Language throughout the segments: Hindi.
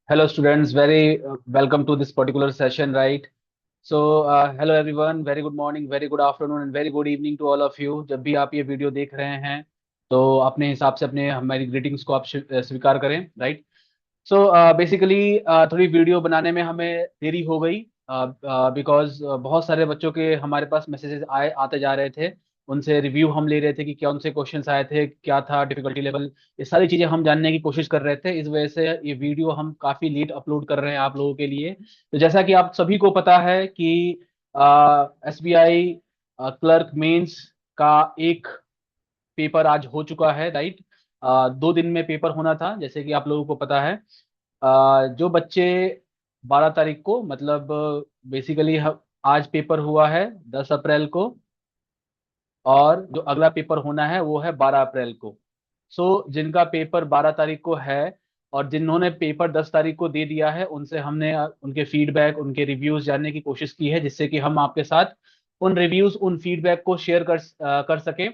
Hello, students. Very welcome to this particular session, right? Hello everyone. Very good morning, very good afternoon, and very good evening to all of you. जब भी आप ये वीडियो देख रहे हैं, तो अपने हिसाब से अपने हमारी ग्रीटिंग्स को आप स्वीकार करें, राइट? बेसिकली थोड़ी वीडियो बनाने में हमें देरी हो गई बिकॉज बहुत सारे बच्चों के हमारे पास मैसेजेस आए आते जा रहे थे। उनसे रिव्यू हम ले रहे थे कि क्या उनसे क्वेश्चंस आए थे, क्या था डिफिकल्टी लेवल। ये सारी चीजें हम जानने की कोशिश कर रहे थे। इस वजह से ये वीडियो हम काफी लेट अपलोड कर रहे हैं आप लोगों के लिए। तो जैसा कि आप सभी को पता है कि एसबीआई क्लर्क मेंस का एक पेपर आज हो चुका है, राइट? 2 दिन में पेपर होना था, जैसे कि आप लोगों को पता है। जो बच्चे 12 तारीख को मतलब बेसिकली आज पेपर हुआ है 10 अप्रैल को, और जो अगला पेपर होना है वो है 12 अप्रैल को। जिनका पेपर 12 तारीख को है और जिन्होंने पेपर 10 तारीख को दे दिया है, उनसे हमने उनके फीडबैक, उनके रिव्यूज जानने की कोशिश की है, जिससे कि हम आपके साथ उन रिव्यूज, उन फीडबैक को शेयर कर सकें।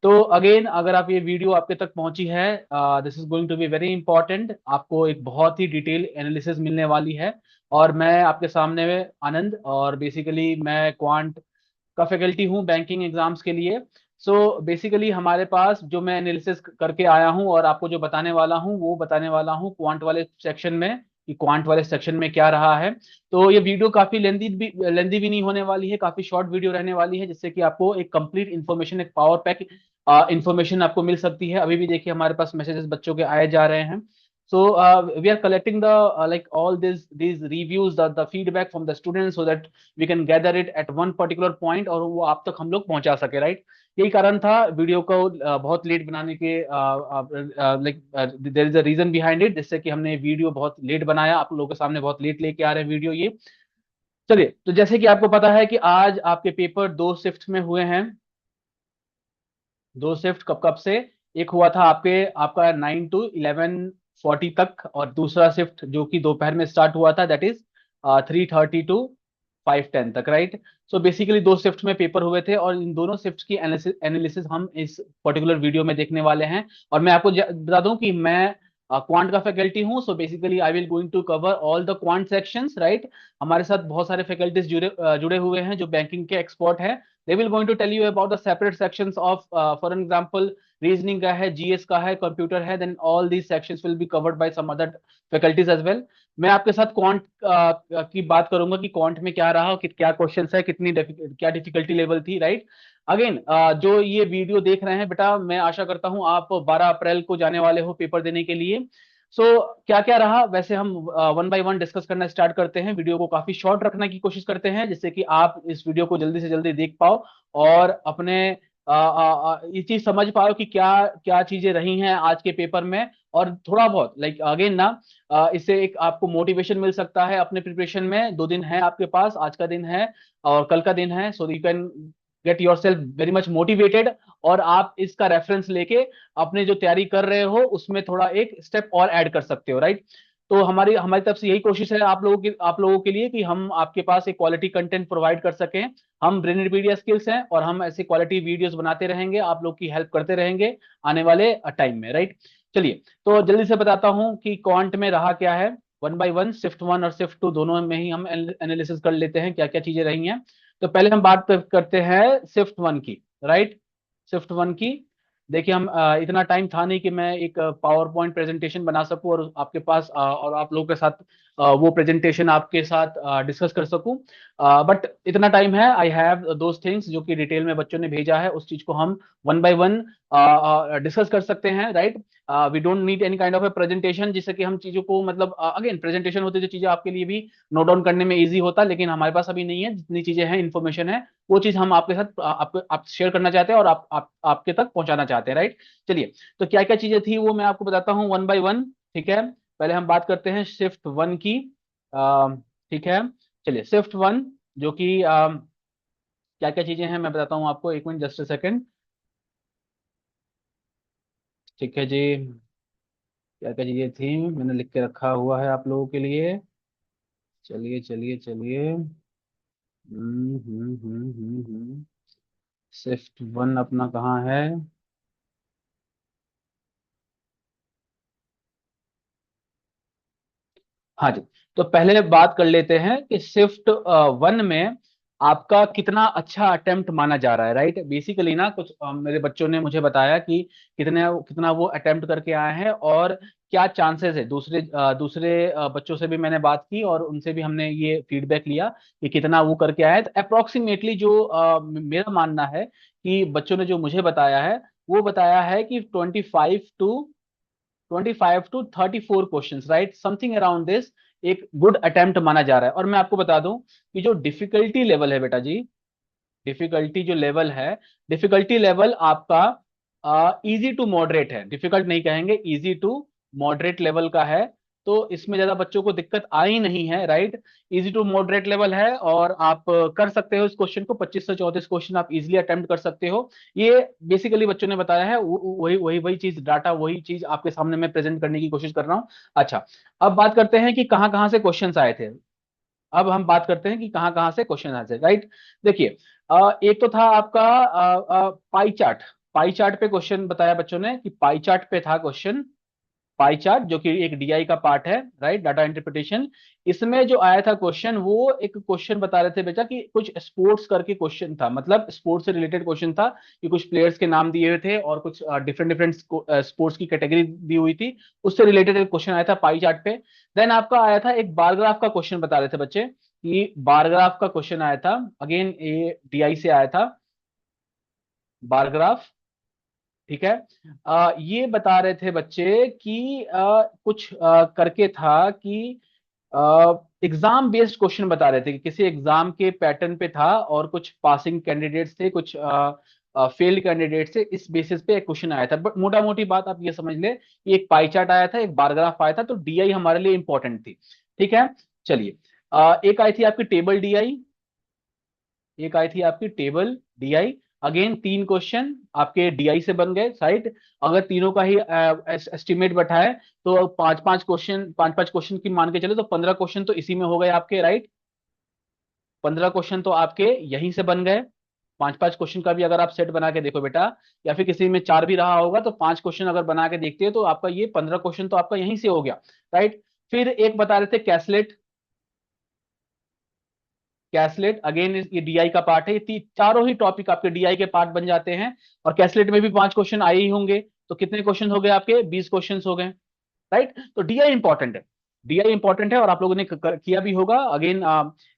तो अगेन, अगर आप ये वीडियो आपके तक पहुंची है, this is going to be very important. आपको एक बहुत ही डिटेल एनालिसिस मिलने वाली है। और मैं आपके सामने में आनंद, और बेसिकली मैं क्वांट का फैकल्टी हूँ बैंकिंग एग्जाम्स के लिए। बेसिकली हमारे पास जो मैं एनालिसिस करके आया हूँ और आपको जो बताने वाला हूँ वो बताने वाला हूँ क्वांट वाले सेक्शन में, कि क्वांट वाले सेक्शन में क्या रहा है। तो ये वीडियो काफी लेंदी भी नहीं होने वाली है, काफी शॉर्ट वीडियो रहने वाली है, जिससे कि आपको एक कंप्लीट इन्फॉर्मेशन, एक पावर पैक इन्फॉर्मेशन आपको मिल सकती है। अभी भी देखिए हमारे पास मैसेजेस बच्चों के आए जा रहे हैं। We are collecting the like all these reviews, the feedback from the students, so that we can gather it at one particular point और वो आप तक हम लोग पहुंचा सके, राइट? यही कारण था वीडियो को बहुत लेट बनाने के। Like there is a reason behind it, जिससे कि हमने वीडियो बहुत लेट बनाया, आप लोगों के सामने बहुत लेट लेके आ रहे हैं वीडियो ये। चलिए, तो जैसे कि आपको पता है कि आज आपके पेपर 2 शिफ्ट में हुए हैं। 2 शिफ्ट कब कब से? एक हुआ था आपका 9 to 11:40 तक, और दूसरा शिफ्ट जो कि दोपहर में स्टार्ट हुआ था, दैट इज 3:30 to 5:10 तक, राइट? बेसिकली 2 शिफ्ट में पेपर हुए थे, और इन दोनों शिफ्ट की एनालिसिस हम इस पर्टिकुलर वीडियो में देखने वाले हैं। और मैं आपको बता दूं कि मैं क्वांट का फैकल्टी हूं। Basically I will going to cover all the quant sections, right? हमारे साथ बहुत सारे फैकल्टीज जुड़े हुए हैं जो बैंकिंग के एक्सपर्ट हैं। They will going to tell you about the separate sections of, for an example, reasoning का है, GS का है, कंप्यूटर है, then all these sections will be covered by some other faculties as well। मैं आपके साथ क्वांट की बात करूंगा कि क्वांट में क्या रहा, क्या क्वेश्चंस है, क्या डिफिकल्टी लेवल थी, राइट? अगेन, जो ये वीडियो देख रहे हैं बेटा, मैं आशा करता हूं आप 12 अप्रैल को जाने वाले हो पेपर देने के लिए। क्या क्या रहा, वैसे हम वन बाय वन डिस्कस करना स्टार्ट करते हैं। वीडियो को काफी शॉर्ट रखने की कोशिश करते हैं, जिससे कि आप इस वीडियो को जल्दी से जल्दी देख पाओ और अपने ये चीज समझ पाओ कि क्या क्या चीजें रही हैं आज के पेपर में। और थोड़ा बहुत लाइक अगेन ना, इससे एक आपको मोटिवेशन मिल सकता है अपने प्रिपरेशन में। 2 दिन है आपके पास, आज का दिन है और कल का दिन है, so you can get your self very much motivated. और आप इसका रेफरेंस लेके अपने जो तैयारी कर रहे हो उसमें थोड़ा एक स्टेप और ऐड कर सकते हो, राइट? तो हमारी हमारी तरफ से यही कोशिश है आप लोगों के लिए कि हम आपके पास एक क्वालिटी कंटेंट प्रोवाइड कर सकें। हम ब्रेनपीडिया स्किल्स हैं और हम ऐसे क्वालिटी वीडियोस बनाते रहेंगे, आप लोग की हेल्प करते रहेंगे आने वाले टाइम में, राइट? चलिए, तो जल्दी से बताता हूं कि क्वांट में रहा क्या है। वन बाय वन, शिफ्ट 1 और शिफ्ट 2 दोनों में ही हम एनालिसिस कर लेते हैं क्या क्या चीजें रही हैं। तो पहले हम बात करते हैं शिफ्ट 1 की, राइट? शिफ्ट 1 की, देखिए हम इतना टाइम था नहीं कि मैं एक पावर पॉइंट प्रेजेंटेशन बना सकूं और आपके पास और आप लोगों के साथ वो प्रेजेंटेशन आपके साथ डिस्कस कर सकूं। बट इतना टाइम है, आई हैव दोज थिंग्स जो कि डिटेल में बच्चों ने भेजा है, उस चीज को हम वन बाय वन डिस्कस कर सकते हैं, right? We don't need any kind of a presentation, जिससे कि हम चीजों को मतलब अगेन प्रेजेंटेशन होती जो चीजें आपके लिए भी नोट डाउन करने में इजी होता, लेकिन हमारे पास अभी नहीं है। जितनी चीजें हैं, इन्फॉर्मेशन है, वो चीज हम आपके साथ आप शेयर करना चाहते हैं और आपके तक पहुंचाना चाहते हैं, राइट? चलिए, तो क्या क्या चीजें थी वो मैं आपको बताता हूँ वन बाय वन, ठीक है? पहले हम बात करते हैं शिफ्ट 1 की, ठीक है? चलिए, शिफ्ट 1 जो कि क्या क्या चीजें हैं मैं बताता हूँ आपको, एक मिनट, जस्ट अ सेकंड। ठीक है जी, क्या क्या चीजें थी मैंने लिख के रखा हुआ है आप लोगों के लिए। चलिए चलिए चलिए। शिफ्ट 1 अपना कहाँ है? हाँ जी। तो पहले बात कर लेते हैं कि शिफ्ट वन में आपका कितना अच्छा अटेम्प्ट माना जा रहा है, राइट। बेसिकली ना कुछ मेरे बच्चों ने मुझे बताया कि कितने कितना वो अटेम्प्ट करके आए हैं और क्या चांसेस है। दूसरे बच्चों से भी मैंने बात की और उनसे भी हमने ये फीडबैक लिया कि कितना वो करके आए हैं। तो अप्रोक्सीमेटली जो मेरा मानना है कि बच्चों ने जो मुझे बताया है, वो बताया है कि 25 to 34 question, right, something around this एक गुड अटेम्प्ट माना जा रहा है। और मैं आपको बता दूं कि जो डिफिकल्टी लेवल है बेटा जी, डिफिकल्टी जो लेवल है, डिफिकल्टी लेवल आपका इजी टू मॉडरेट है, डिफिकल्ट नहीं कहेंगे, इजी टू मॉडरेट लेवल का है। तो इसमें ज्यादा बच्चों को दिक्कत आई नहीं है, right. Easy to moderate level है और आप कर सकते हो इस क्वेश्चन को, 25 से 34 क्वेश्चन आप इजीली अटेम्प्ट कर सकते हो। ये बेसिकली बच्चों ने बताया है, वही वही वही चीज, डाटा वही चीज आपके सामने मैं प्रेजेंट करने की कोशिश कर रहा हूँ। अच्छा, अब बात करते हैं कि कहाँ कहाँ से क्वेश्चन आए थे। अब हम बात करते हैं कि कहाँ कहाँ से क्वेश्चन आए थे, राइट। देखिए, एक तो था आपका पाई चार्ट। पाई चार्ट पे क्वेश्चन बताया बच्चों ने कि पाई चार्ट पे था क्वेश्चन। पाई चार्ट जो कि एक डीआई का पार्ट है, राइट, डाटा इंटरप्रिटेशन। इसमें जो आया था क्वेश्चन, वो एक क्वेश्चन बता रहे थे बेटा कि कुछ स्पोर्ट्स करके क्वेश्चन था, मतलब स्पोर्ट्स से रिलेटेड क्वेश्चन था कि कुछ प्लेयर्स के नाम दिए हुए थे और कुछ डिफरेंट डिफरेंट स्पोर्ट्स की कैटेगरी दी हुई थी। उससे रिलेटेड एक क्वेश्चन आया था पाई चार्ट पे। देन आपका आया था एक बार ग्राफ का क्वेश्चन, बता रहे थे बच्चे कि बार ग्राफ का क्वेश्चन आया था। अगेन ये डीआई से आया था, बार ग्राफ। ठीक है। ये बता रहे थे बच्चे कि कुछ करके था कि एग्जाम बेस्ड क्वेश्चन बता रहे थे कि किसी एग्जाम के पैटर्न पे था और कुछ पासिंग कैंडिडेट्स थे, कुछ फेल्ड कैंडिडेट थे, इस बेसिस पे एक क्वेश्चन आया था। बट मोटा मोटी बात आप ये समझ ले कि एक पाई चार्ट आया था, एक बारग्राफ आया था, तो डीआई हमारे लिए इंपॉर्टेंट थी। ठीक है। चलिए, एक आई थी आपकी टेबल डीआई, एक आई थी आपकी टेबल डीआई। अगेन 3 क्वेश्चन आपके डीआई से बन गए, साइट। अगर तीनों का ही एस्टिमेट बैठाए तो पांच पांच क्वेश्चन की मान के चले तो 15 क्वेश्चन तो इसी में हो गए आपके, राइट। 15 क्वेश्चन तो आपके यहीं से बन गए। पांच पांच क्वेश्चन का भी अगर आप सेट बना के देखो बेटा, या फिर किसी में 4 भी रहा होगा तो 5 क्वेश्चन अगर बना के देखते हो तो आपका ये 15 क्वेश्चन तो आपका यहीं से हो गया, राइट। फिर एक बता रहे थे कैसलेट। कैसलेट अगेन ये डीआई का पार्ट है। ये चारों ही टॉपिक आपके डीआई के पार्ट बन जाते हैं। और कैसलेट में भी 5 क्वेश्चन आए ही होंगे, तो कितने क्वेश्चन हो गए आपके? 20 क्वेश्चन हो गए, राइट। तो डीआई इंपॉर्टेंट है, डीआई इंपॉर्टेंट है और आप लोगों ने किया भी होगा। अगेन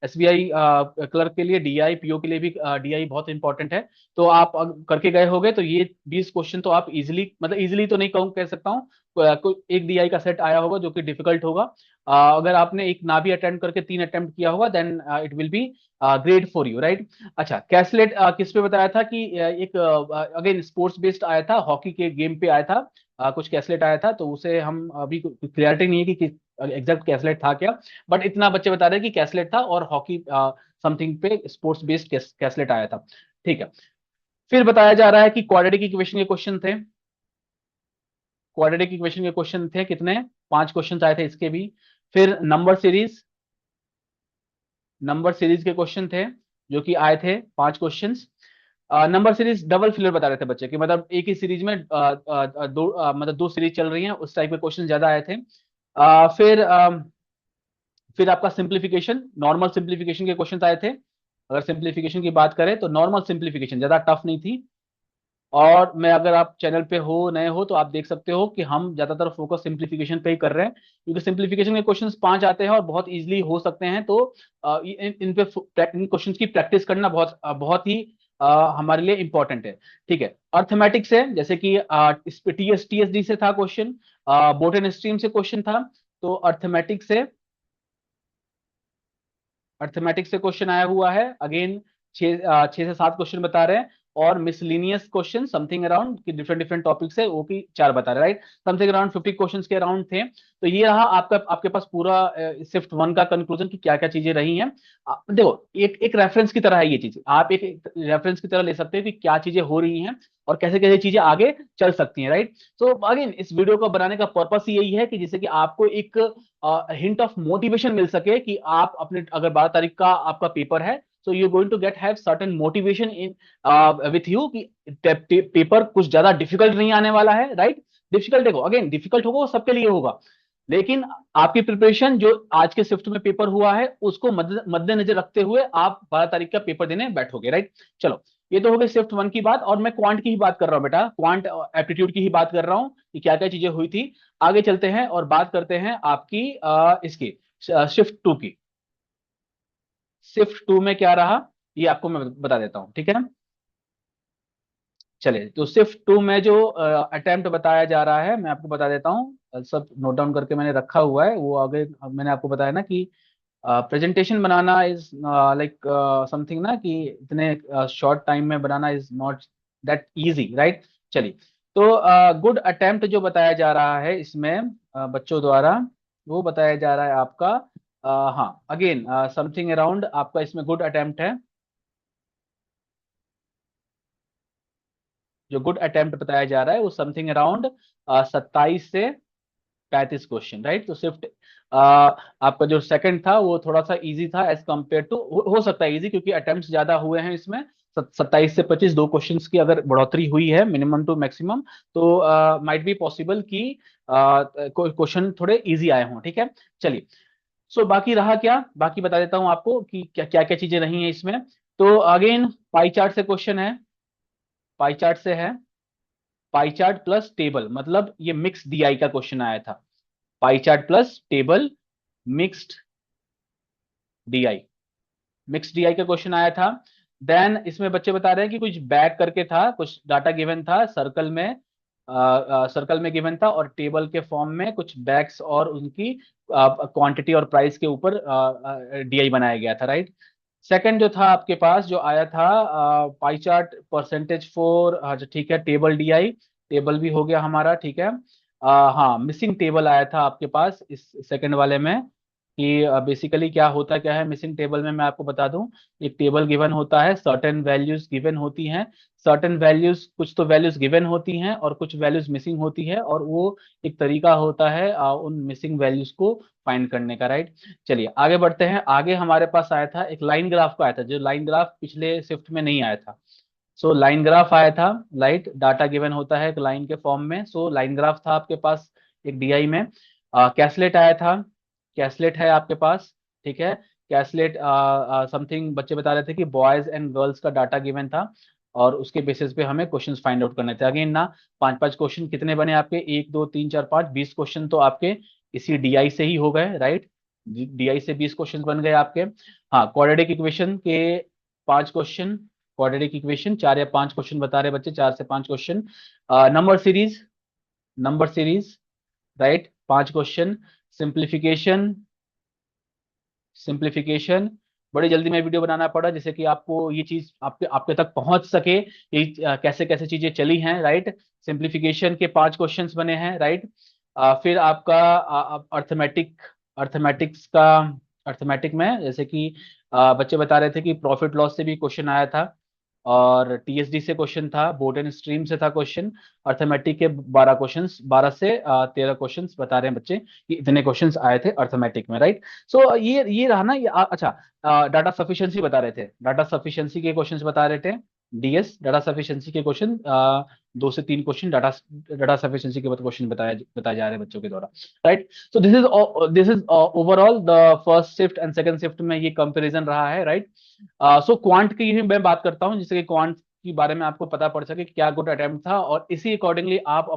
एसबीआई क्लर्क के लिए डीआई, पीओ के लिए भी डीआई बहुत इंपॉर्टेंट है। तो आप करके गए होगे, तो ये 20 क्वेश्चन तो आप इजिली, मतलब इजिली तो नहीं कहूँ, कह सकता हूँ कोई एक डीआई का सेट आया होगा जो कि डिफिकल्ट होगा। अगर आपने एक ना भी अटेम्प्ट करके 3 अटेम्प्ट किया होगा, then it will be great for you, right. अच्छा, कैसलेट किस पे बताया था कि एक अगेन स्पोर्ट्स बेस्ड आया था, हॉकी के गेम पे आया था। कुछ कैसलेट आया था, तो उसे हम अभी क्लियरिटी नहीं है कि एग्जैक्ट कैसलेट था क्या। बट इतना बच्चे बता रहे हैं कि कैसलेट था और हॉकी समथिंग पे स्पोर्ट्स बेस्ड कैसलेट आया था। ठीक है। फिर बताया जा रहा है कि क्वाड्रेटिक इक्वेशन के क्वेश्चन थे। क्वाड्रेटिक इक्वेशन के क्वेश्चन थे कितने? 5 क्वेश्चन आए थे इसके भी। फिर नंबर सीरीज के क्वेश्चन थे जो कि आए थे 5 question. Number series double filler बता रहे थे बच्चे कि मतलब एक ही सीरीज में मतलब 2 सीरीज चल रही हैं, उस टाइप के क्वेश्चन ज्यादा आए थे। फिर आपका सिंप्लीफिकेशन, नॉर्मल सिंप्लीफिकेशन के क्वेश्चन आए थे। अगर सिंप्लीफिकेशन की बात करें तो नॉर्मल सिंप्लीफिकेशन ज्यादा टफ नहीं थी। और मैं, अगर आप चैनल पे हो, नए हो, तो आप देख सकते हो कि हम ज्यादातर फोकस सिंप्लीफिकेशन पे ही कर रहे हैं, क्योंकि सिंप्लीफिकेशन के क्वेश्चंस 5 आते हैं और बहुत इजीली हो सकते हैं। तो इन पे इन क्वेश्चंस की प्रैक्टिस करना बहुत बहुत ही हमारे लिए इंपॉर्टेंट है। ठीक है। अर्थमेटिक्स है, जैसे कि इस पे टीएसडी से था क्वेश्चन, बोट एंड स्ट्रीम से क्वेश्चन था। तो अर्थमेटिक्स से क्वेश्चन आया हुआ है। अगेन 6 से 7 क्वेश्चन बता रहे हैं। और मिसलिनियस क्वेश्चन समथिंग अराउंड कि डिफरेंट डिफरेंट टॉपिक से वो भी 4 बता रहे हैं, राइट। समथिंग अराउंड 50 क्वेश्चन के अराउंड थे। तो ये रहा आपका, आपके पास पूरा शिफ्ट वन का कंक्लूजन कि क्या क्या चीजें रही हैं। देखो, एक एक रेफरेंस की तरह है ये चीज, आप एक रेफरेंस की तरह ले सकते हो कि क्या चीजें हो रही हैं और कैसे कैसे चीजें आगे चल सकती हैं, राइट। तो अगेन इस वीडियो को बनाने का पर्पस यही है कि जिससे कि आपको एक हिंट ऑफ मोटिवेशन मिल सके कि आप अपने, अगर 12 तारीख का आपका पेपर है, so you're going to get have certain motivation in with you कि पेपर कुछ ज्यादा डिफिकल्ट नहीं आने वाला है, राइट। डिफिकल्ट देखो, अगेन डिफिकल्ट होगा वो सबके लिए होगा। लेकिन आपकी प्रिपरेशन जो आज के शिफ्ट में पेपर हुआ है उसको मद्देनजर रखते हुए आप 12 तारीख का पेपर देने बैठोगे, राइट। चलो, ये तो हो गई शिफ्ट 1 की बात, और मैं क्वांट की ही बात कर रहा हूं बेटा, क्वांट एप्टीट्यूड की ही बात कर रहा हूं कि क्या क्या चीजें हुई थी। आगे चलते हैं और बात करते हैं आपकी इसकी शिफ्ट 2 की। शिफ्ट 2 में क्या रहा ये आपको मैं बता देता हूं, ठीक है। चलिए, तो शिफ्ट 2 में जो अटेम्प्ट बताया जा रहा है मैं आपको बता देता हूँ, सब नोट डाउन करके मैंने रखा हुआ है। वो आगे मैंने आपको बताया ना कि प्रेजेंटेशन बनाना इज लाइक समथिंग ना, कि इतने शॉर्ट टाइम में बनाना is not that easy, right. चलिए, तो गुड अटेम्प्ट जो बताया जा रहा है इसमें बच्चों द्वारा, वो बताया जा रहा है आपका हाँ, अगेन समथिंग अराउंड आपका इसमें गुड अटेम्प्ट है। जो गुड अटेम्प्ट बताया जा रहा है वो समथिंग अराउंड 27 से 35 क्वेश्चन, राइट। तो शिफ्ट आपका जो सेकंड था वो थोड़ा सा इजी था एज कम्पेयर टू, हो सकता है इजी क्योंकि अटेम्प्ट ज्यादा हुए हैं इसमें। 27 से 25 दो क्वेश्चंस की अगर बढ़ोतरी हुई है मिनिमम टू मैक्सिमम, तो माइट बी पॉसिबल कि क्वेश्चन थोड़े इजी आए हों, ठीक है। चलिए, सो बाकी रहा क्या, बाकी बता देता हूं आपको कि क्या क्या क्या चीजें रही हैं इसमें। तो अगेन पाई चार्ट से क्वेश्चन है, पाई चार्ट से है, पाई चार्ट प्लस टेबल, मतलब ये मिक्स डीआई का क्वेश्चन आया था। Pie chart plus table mixed DI, mix DI का क्वेश्चन आया था। देन इसमें बच्चे बता रहे हैं कि कुछ बैक करके था, कुछ डाटा गिवन था सर्कल में, सर्कल में गिवन था, और टेबल के फॉर्म में कुछ बैक्स और उनकी क्वांटिटी और प्राइस के ऊपर डीआई बनाया गया था, राइट। सेकंड जो था आपके पास जो आया था पाई चार्ट परसेंटेज फॉर, अच्छा ठीक है, टेबल डीआई, टेबल भी हो गया हमारा, ठीक है। हाँ, मिसिंग टेबल आया था आपके पास इस सेकंड वाले में, कि बेसिकली क्या होता क्या है मिसिंग टेबल में, मैं आपको बता दूं। एक टेबल गिवन होता है, सर्टेन वैल्यूज गिवन होती हैं, सर्टेन वैल्यूज, कुछ तो वैल्यूज गिवन होती हैं और कुछ वैल्यूज मिसिंग होती है, और वो एक तरीका होता है उन मिसिंग वैल्यूज को फाइंड करने का, राइट। चलिए आगे बढ़ते हैं। आगे हमारे पास आया था एक लाइन ग्राफ का आया था, जो लाइन ग्राफ पिछले शिफ्ट में नहीं आया था। सो लाइन ग्राफ आया था, लाइट डाटा गिवन होता है एक लाइन के फॉर्म में, सो लाइन ग्राफ था आपके पास एक डीआई में। कैसलेट आया था, कैसलेट है आपके पास, ठीक है। कैसलेट समथिंग बच्चे बता रहे थे कि बॉयज एंड गर्ल्स का डाटा गिवन था, और उसके बेसिस पे हमें क्वेश्चंस फाइंड आउट करने थे। अगेन ना, 5-5 क्वेश्चन कितने बने आपके, 1 2 3 4 5, 20 क्वेश्चन तो आपके इसी डीआई से ही हो गए, राइट। डीआई से 20 क्वेश्चन बन गए आपके। हाँ, क्वाड्रेटिक इक्वेशन के 5 क्वेश्चन, क्वाड्रेटिक इक्वेशन 4 या 5 क्वेश्चन बता रहे बच्चे, 4 से 5 question. Number series, number series, right, 5 question. Simplification, simplification, बड़ी जल्दी में वीडियो बनाना पड़ा जिससे कि आपको ये चीज आपके आपके तक पहुंच सके, ये कैसे कैसे चीजें चली हैं, राइट। सिंप्लीफिकेशन के 5 क्वेश्चंस बने हैं, राइट। फिर आपका अर्थमेटिक, अर्थमेटिक्स का, अर्थमेटिक में जैसे कि बच्चे बता रहे थे कि प्रॉफिट लॉस से भी क्वेश्चन आया था, और टीएसडी से क्वेश्चन था, बोर्ड एंड स्ट्रीम से था क्वेश्चन। अर्थमेटिक के 12 क्वेश्चंस, 12 से 13 क्वेश्चंस बता रहे हैं बच्चे कि इतने क्वेश्चंस आए थे अर्थमेटिक में, राइट। सो ये रहा ना, अच्छा, डाटा सफिशिएंसी बता रहे थे, डाटा सफिशिएंसी के क्वेश्चंस बता रहे थे। डीएस डाटा सफिशिएंसी के क्वेश्चन 2 से 3 क्वेश्चन डाटा, डाटा सफिशिएंसी के क्वेश्चन बताए बताए जा रहे हैं बच्चों के द्वारा, right. So this is overall the first shift and second shift में ये कंपैरिजन रहा है, राइट। सो क्वांट की ही मैं बात करता हूँ, जिससे कि क्वांट के बारे में आपको पता पड़ सके कि क्या गुड अटेम्प्ट था, और इसी अकॉर्डिंगली आप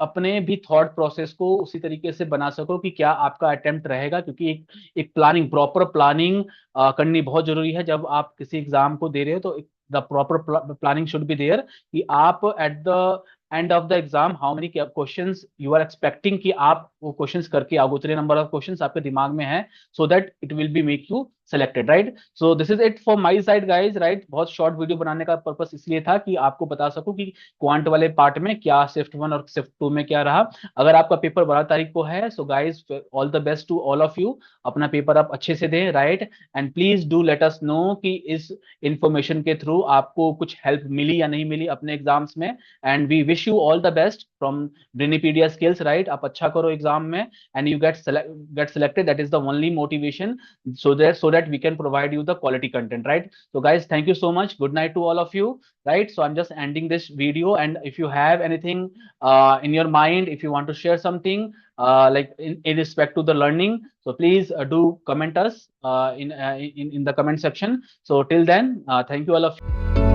अपने भी थॉट प्रोसेस को उसी तरीके से बना सको कि क्या आपका अटेम्प्ट रहेगा, क्योंकि एक प्लानिंग, प्रॉपर प्लानिंग करनी बहुत जरूरी है जब आप किसी एग्जाम को दे रहे हो। तो the proper planning should be there, कि आप at the end of the exam how many questions you are expecting कि आप वो क्वेश्चंस करके आओ, उतने नंबर ऑफ क्वेश्चंस आपके दिमाग में है, so that it will be make you selected, right. So this is it for my side guys, right. बहुत शॉर्ट वीडियो बनाने का पर्पस इसलिए था कि आपको बता सकूं कि क्वांट वाले पार्ट में क्या शिफ्ट 1 और शिफ्ट 2 में क्या रहा। अगर आपका पेपर 12 तारीख को है, so guys all the best to all of you, अपना पेपर आप अच्छे से दें, right. And please do let us know कि इस इंफॉर्मेशन के थ्रू आपको कुछ हेल्प मिली या नहीं मिली अपने एग्जाम्स में, and we wish you all the best. from Brainipedia skills, right? आप अच्छा करो एग्जाम में and you get selected. That is the only motivation, so that we can provide you the quality content, right? So guys, thank you so much. Good night to all of you, right? So I'm just ending this video, and if you have anything in your mind, if you want to share something like in respect to the learning, so please do comment us in the comment section. So till then, thank you all of you.